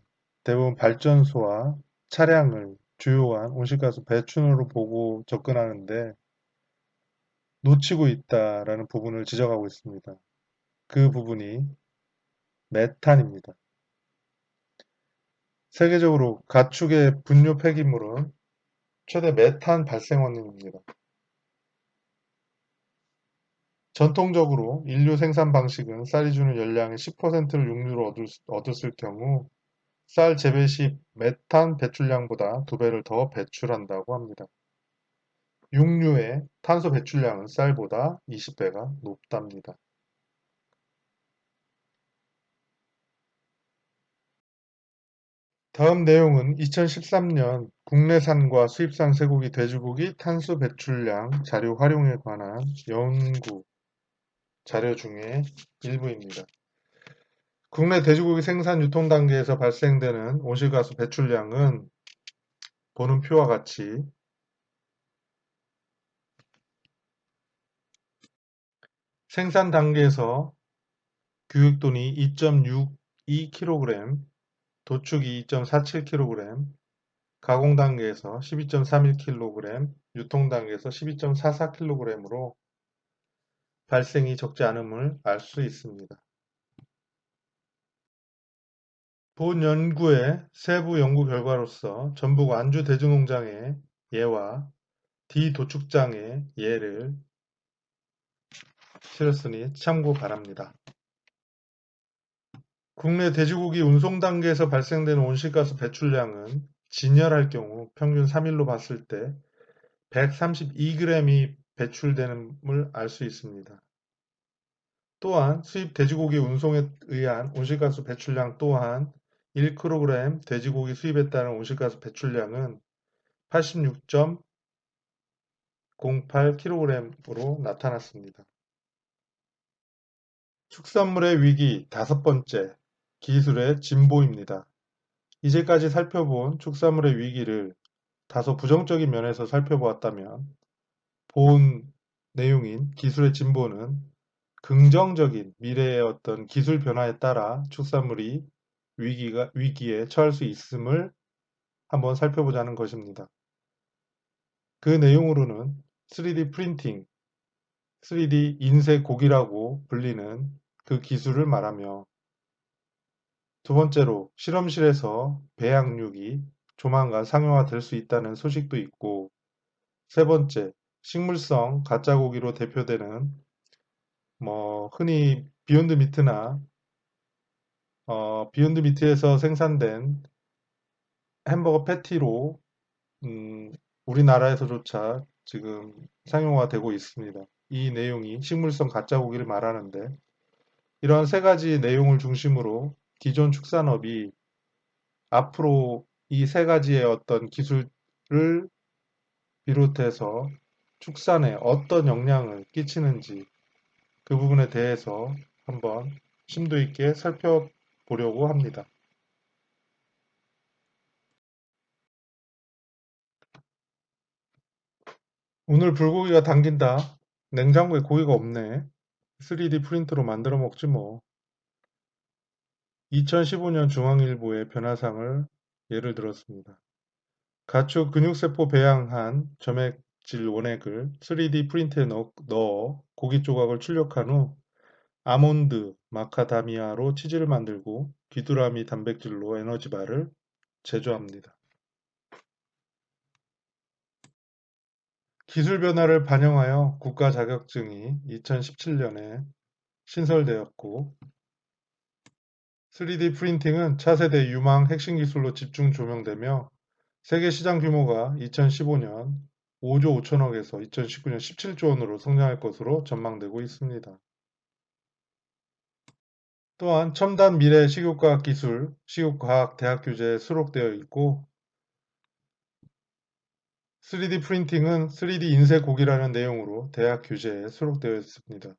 대부분 발전소와 차량을 주요한 온실가스 배출으로 보고 접근하는데 놓치고 있다라는 부분을 지적하고 있습니다. 그 부분이 메탄입니다. 세계적으로 가축의 분뇨 폐기물은 최대 메탄 발생 원인입니다. 전통적으로 인류 생산 방식은 쌀이 주는 열량의 10%를 육류로 얻었을 경우 쌀 재배 시 메탄 배출량보다 2배를 더 배출한다고 합니다. 육류의 탄소 배출량은 쌀보다 20배가 높답니다. 다음 내용은 2013년 국내산과 수입산 쇠고기, 돼지고기 탄소 배출량 자료 활용에 관한 연구 자료 중에 일부입니다. 국내 돼지고기 생산 유통 단계에서 발생되는 온실가스 배출량은 보는 표와 같이 생산 단계에서 규격돈이 2.62kg, 도축이 2.47kg, 가공 단계에서 12.31kg, 유통 단계에서 12.44kg으로 발생이 적지 않음을 알 수 있습니다. 본 연구의 세부 연구 결과로서 전북 안주 대주농장의 예와 D 도축장의 예를 실었으니 참고 바랍니다. 국내 돼지고기 운송 단계에서 발생되는 온실가스 배출량은 진열할 경우 평균 3일로 봤을 때 132g이 배출되는을 알 수 있습니다. 또한 수입 돼지고기 운송에 의한 온실가스 배출량 또한 1kg 돼지고기 수입에 따른 온실가스 배출량은 86.08kg으로 나타났습니다. 축산물의 위기 다섯 번째, 기술의 진보입니다. 이제까지 살펴본 축산물의 위기를 다소 부정적인 면에서 살펴보았다면 본 내용인 기술의 진보는 긍정적인 미래의 어떤 기술 변화에 따라 축산물이 위기에 처할 수 있음을 한번 살펴보자는 것입니다. 그 내용으로는 3D 프린팅, 3D 인쇄곡이라고 불리는 그 기술을 말하며 두 번째로 실험실에서 배양육이 조만간 상용화될 수 있다는 소식도 있고 세 번째 식물성 가짜고기로 대표되는 흔히 비욘드 미트나 비욘드 미트에서 생산된 햄버거 패티로 우리나라에서조차 지금 상용화되고 있습니다. 이 내용이 식물성 가짜고기를 말하는데 이러한 세 가지 내용을 중심으로 기존 축산업이 앞으로 이 세 가지의 어떤 기술을 비롯해서 축산에 어떤 영향을 끼치는지 그 부분에 대해서 한번 심도 있게 살펴보려고 합니다. 오늘 불고기가 당긴다. 냉장고에 고기가 없네. 3D 프린터로 만들어 먹지 뭐. 2015년 중앙일보의 변화상을 예를 들었습니다. 가축 근육세포 배양한 점액질 원액을 3D 프린터에 넣어 고기 조각을 출력한 후 아몬드, 마카다미아로 치즈를 만들고 귀뚜라미 단백질로 에너지바를 제조합니다. 기술 변화를 반영하여 국가 자격증이 2017년에 신설되었고 3D 프린팅은 차세대 유망 핵심 기술로 집중 조명되며 세계 시장 규모가 2015년 5조 5천억에서 2019년 17조 원으로 성장할 것으로 전망되고 있습니다. 또한 첨단 미래 식육과학 기술, 식육과학 대학 교재에 수록되어 있고 3D 프린팅은 3D 인쇄곡이라는 내용으로 대학 교재에 수록되어 있습니다.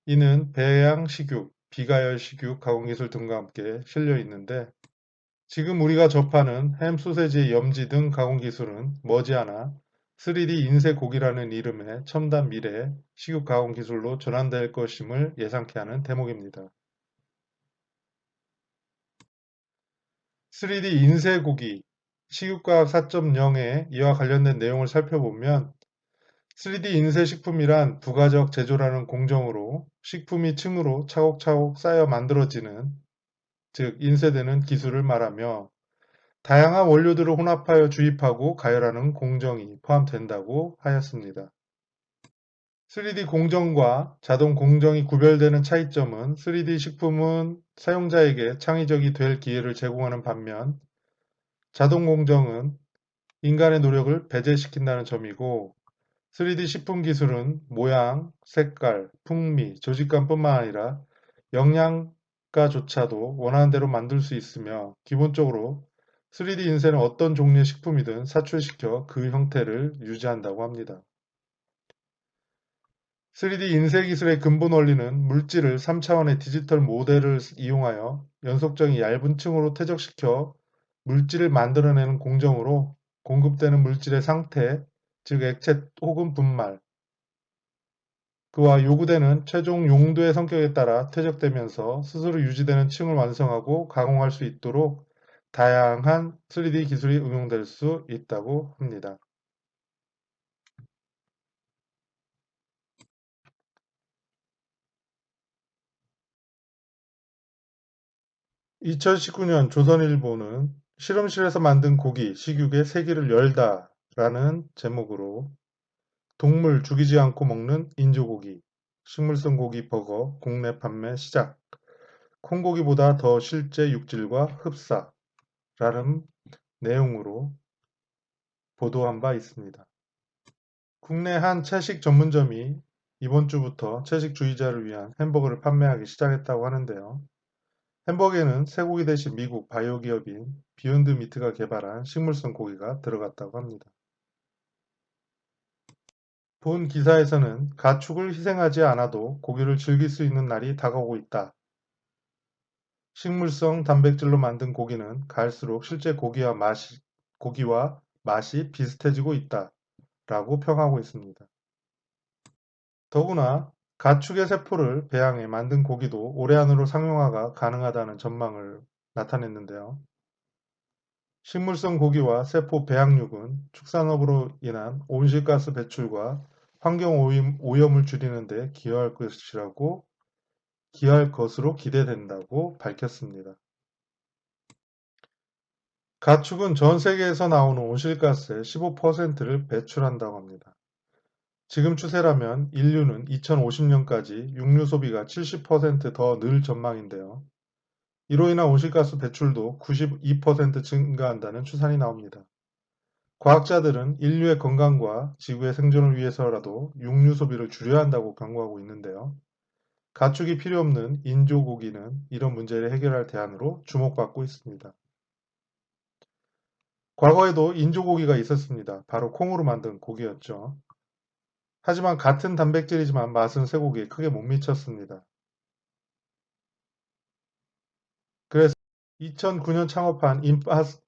이는 배양 식육, 비가열 식육 가공 기술 등과 함께 실려 있는데 지금 우리가 접하는 햄 소세지의 염지 등 가공 기술은 머지않아 3D 인쇄고기라는 이름의 첨단 미래 식육 가공 기술로 전환될 것임을 예상케 하는 대목입니다. 3D 인쇄고기 식육과학 4.0의 이와 관련된 내용을 살펴보면 3D 인쇄 식품이란 부가적 제조라는 공정으로 식품이 층으로 차곡차곡 쌓여 만들어지는, 즉 인쇄되는 기술을 말하며 다양한 원료들을 혼합하여 주입하고 가열하는 공정이 포함된다고 하였습니다. 3D 공정과 자동 공정이 구별되는 차이점은 3D 식품은 사용자에게 창의적이 될 기회를 제공하는 반면 자동 공정은 인간의 노력을 배제시킨다는 점이고 3D 식품 기술은 모양, 색깔, 풍미, 조직감뿐만 아니라 영양가조차도 원하는 대로 만들 수 있으며 기본적으로 3D 인쇄는 어떤 종류의 식품이든 사출시켜 그 형태를 유지한다고 합니다. 3D 인쇄 기술의 근본 원리는 물질을 3차원의 디지털 모델을 이용하여 연속적인 얇은 층으로 퇴적시켜 물질을 만들어내는 공정으로 공급되는 물질의 상태, 즉 액체 혹은 분말, 그와 요구되는 최종 용도의 성격에 따라 퇴적되면서 스스로 유지되는 층을 완성하고 가공할 수 있도록 다양한 3D 기술이 응용될 수 있다고 합니다. 2019년 조선일보는 실험실에서 만든 고기, 식육의 세계를 열다 라는 제목으로 동물 죽이지 않고 먹는 인조고기, 식물성 고기 버거 국내 판매 시작, 콩고기보다 더 실제 육질과 흡사라는 내용으로 보도한 바 있습니다. 국내 한 채식 전문점이 이번 주부터 채식주의자를 위한 햄버거를 판매하기 시작했다고 하는데요. 햄버거에는 쇠고기 대신 미국 바이오 기업인 비욘드 미트가 개발한 식물성 고기가 들어갔다고 합니다. 본 기사에서는 가축을 희생하지 않아도 고기를 즐길 수 있는 날이 다가오고 있다. 식물성 단백질로 만든 고기는 갈수록 실제 고기와 맛이 비슷해지고 있다. 라고 평하고 있습니다. 더구나 가축의 세포를 배양해 만든 고기도 올해 안으로 상용화가 가능하다는 전망을 나타냈는데요. 식물성 고기와 세포 배양육은 축산업으로 인한 온실가스 배출과 환경 오염을 줄이는 데 기여할 것으로 기대된다고 밝혔습니다. 가축은 전 세계에서 나오는 온실가스의 15%를 배출한다고 합니다. 지금 추세라면 인류는 2050년까지 육류 소비가 70%더 늘 전망인데요. 이로 인한 온실가스 배출도 92% 증가한다는 추산이 나옵니다. 과학자들은 인류의 건강과 지구의 생존을 위해서라도 육류 소비를 줄여야 한다고 경고하고 있는데요. 가축이 필요 없는 인조고기는 이런 문제를 해결할 대안으로 주목받고 있습니다. 과거에도 인조고기가 있었습니다. 바로 콩으로 만든 고기였죠. 하지만 같은 단백질이지만 맛은 쇠고기에 크게 못 미쳤습니다. 그래서 2009년 창업한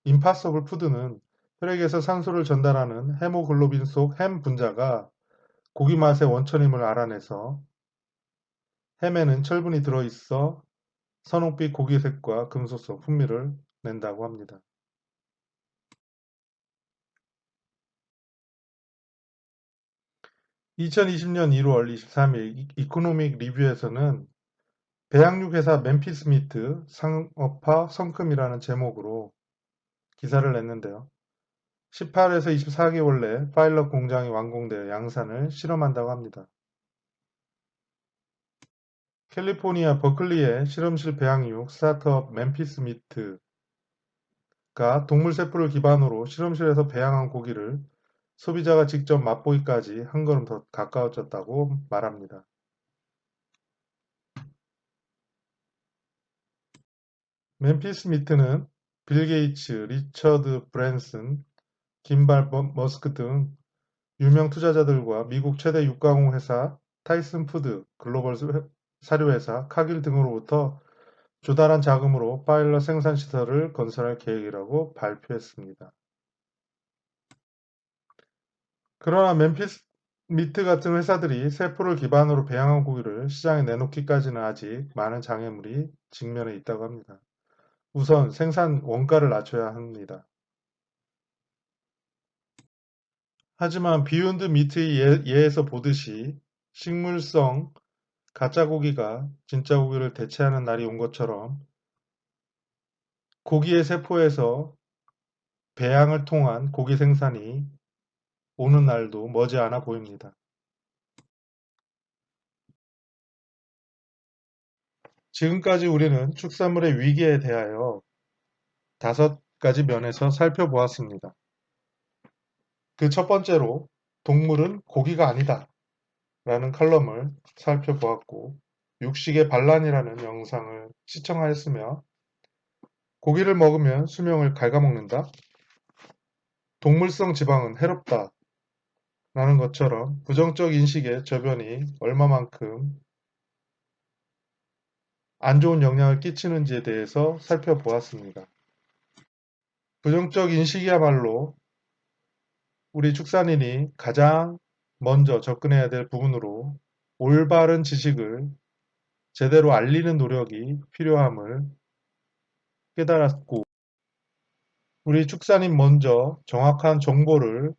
임파서블 푸드는 혈액에서 산소를 전달하는 헤모글로빈 속 햄 분자가 고기 맛의 원천임을 알아내서 햄에는 철분이 들어있어 선홍빛 고기색과 금속성 풍미를 낸다고 합니다. 2020년 1월 23일 이코노믹 리뷰에서는 배양육 회사 멤피스 미트 상업화 성금이라는 제목으로 기사를 냈는데요. 18에서 24개월 내 파일럿 공장이 완공되어 양산을 실험한다고 합니다. 캘리포니아 버클리의 실험실 배양육 스타트업 멤피스 미트가 동물 세포를 기반으로 실험실에서 배양한 고기를 소비자가 직접 맛보기까지 한 걸음 더 가까워졌다고 말합니다. 멤피스 미트는 빌 게이츠, 리처드 브랜슨, 김발 머스크 등 유명 투자자들과 미국 최대 육가공 회사 타이슨 푸드, 글로벌 사료회사 카길 등으로부터 조달한 자금으로 파일럿 생산 시설을 건설할 계획이라고 발표했습니다. 그러나 멤피스 미트 같은 회사들이 세포를 기반으로 배양한 고기를 시장에 내놓기까지는 아직 많은 장애물이 직면해 있다고 합니다. 우선 생산 원가를 낮춰야 합니다. 하지만 비욘드 미트의 예에서 보듯이 식물성 가짜 고기가 진짜 고기를 대체하는 날이 온 것처럼 고기의 세포에서 배양을 통한 고기 생산이 오는 날도 머지않아 보입니다. 지금까지 우리는 축산물의 위기에 대하여 5가지 면에서 살펴보았습니다. 그 첫 번째로 동물은 고기가 아니다 라는 칼럼을 살펴보았고 육식의 반란이라는 영상을 시청하였으며 고기를 먹으면 수명을 갉아먹는다. 동물성 지방은 해롭다 라는 것처럼 부정적 인식의 저변이 얼마만큼 안 좋은 영향을 끼치는지에 대해서 살펴보았습니다. 부정적 인식이야말로 우리 축산인이 가장 먼저 접근해야 될 부분으로 올바른 지식을 제대로 알리는 노력이 필요함을 깨달았고 우리 축산인 먼저 정확한 정보를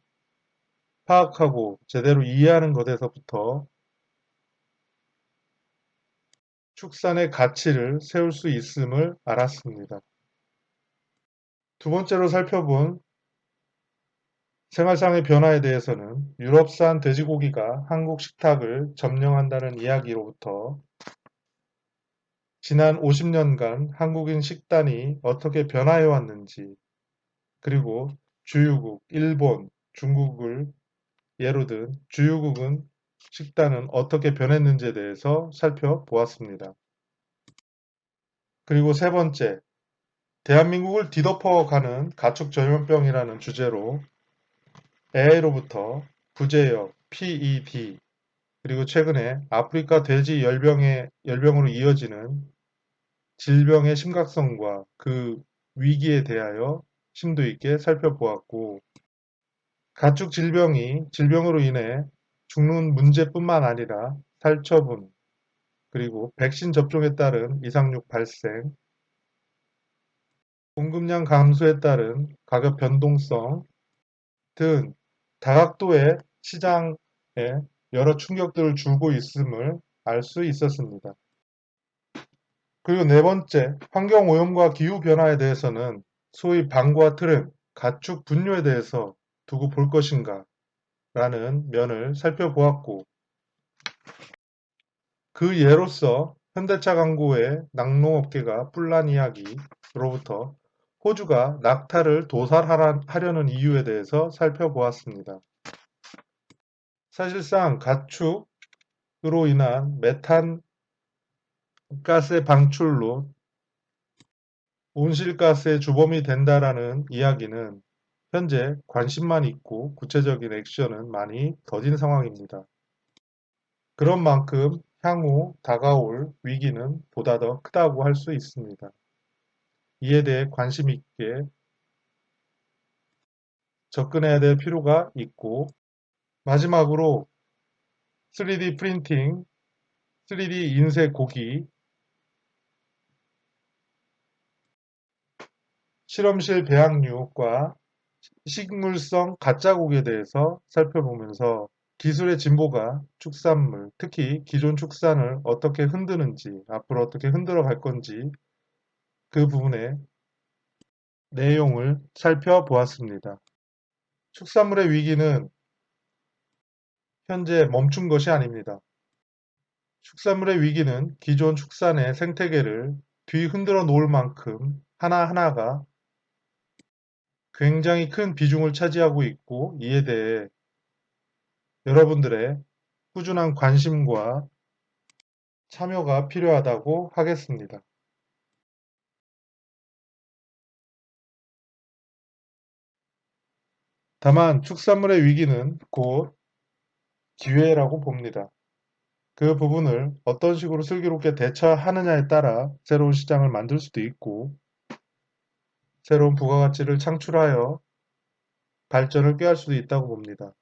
파악하고 제대로 이해하는 것에서부터 축산의 가치를 세울 수 있음을 알았습니다. 두 번째로 살펴본 생활상의 변화에 대해서는 유럽산 돼지고기가 한국 식탁을 점령한다는 이야기로부터 지난 50년간 한국인 식단이 어떻게 변화해 왔는지 그리고 주유국, 일본, 중국을 예로 든 주유국은 식단은 어떻게 변했는지에 대해서 살펴보았습니다. 그리고 세 번째, 대한민국을 뒤덮어가는 가축 전염병이라는 주제로 AI로부터 구제역, PED, 그리고 최근에 아프리카 돼지 열병으로 이어지는 질병의 심각성과 그 위기에 대하여 심도 있게 살펴보았고, 가축 질병이 질병으로 인해 죽는 문제뿐만 아니라 살처분, 그리고 백신 접종에 따른 이상육 발생, 공급량 감소에 따른 가격 변동성 등 다각도의 시장에 여러 충격들을 주고 있음을 알 수 있었습니다. 그리고 네 번째, 환경오염과 기후변화에 대해서는 소위 방구와 트램, 가축 분뇨에 대해서 두고 볼 것인가 라는 면을 살펴보았고 그 예로서 현대차 광고의 낙농업계가 뿔난 이야기로부터 호주가 낙타를 도살하려는 이유에 대해서 살펴보았습니다. 사실상 가축으로 인한 메탄 가스의 방출로 온실가스의 주범이 된다라는 이야기는 현재 관심만 있고 구체적인 액션은 많이 더딘 상황입니다. 그런 만큼 향후 다가올 위기는 보다 더 크다고 할 수 있습니다. 이에 대해 관심 있게 접근해야 될 필요가 있고 마지막으로 3D 프린팅, 3D 인쇄 고기, 실험실 배양육과 식물성 가짜 고기에 대해서 살펴보면서 기술의 진보가 축산물, 특히 기존 축산을 어떻게 흔드는지, 앞으로 어떻게 흔들어 갈 건지 그 부분의 내용을 살펴보았습니다. 축산물의 위기는 현재 멈춘 것이 아닙니다. 축산물의 위기는 기존 축산의 생태계를 뒤흔들어 놓을 만큼 하나하나가 굉장히 큰 비중을 차지하고 있고 이에 대해 여러분들의 꾸준한 관심과 참여가 필요하다고 하겠습니다. 다만 축산물의 위기는 곧 기회라고 봅니다. 그 부분을 어떤 식으로 슬기롭게 대처하느냐에 따라 새로운 시장을 만들 수도 있고 새로운 부가가치를 창출하여 발전을 꾀할 수도 있다고 봅니다.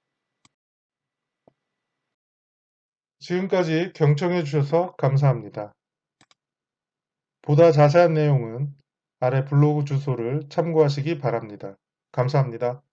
지금까지 경청해 주셔서 감사합니다. 보다 자세한 내용은 아래 블로그 주소를 참고하시기 바랍니다. 감사합니다.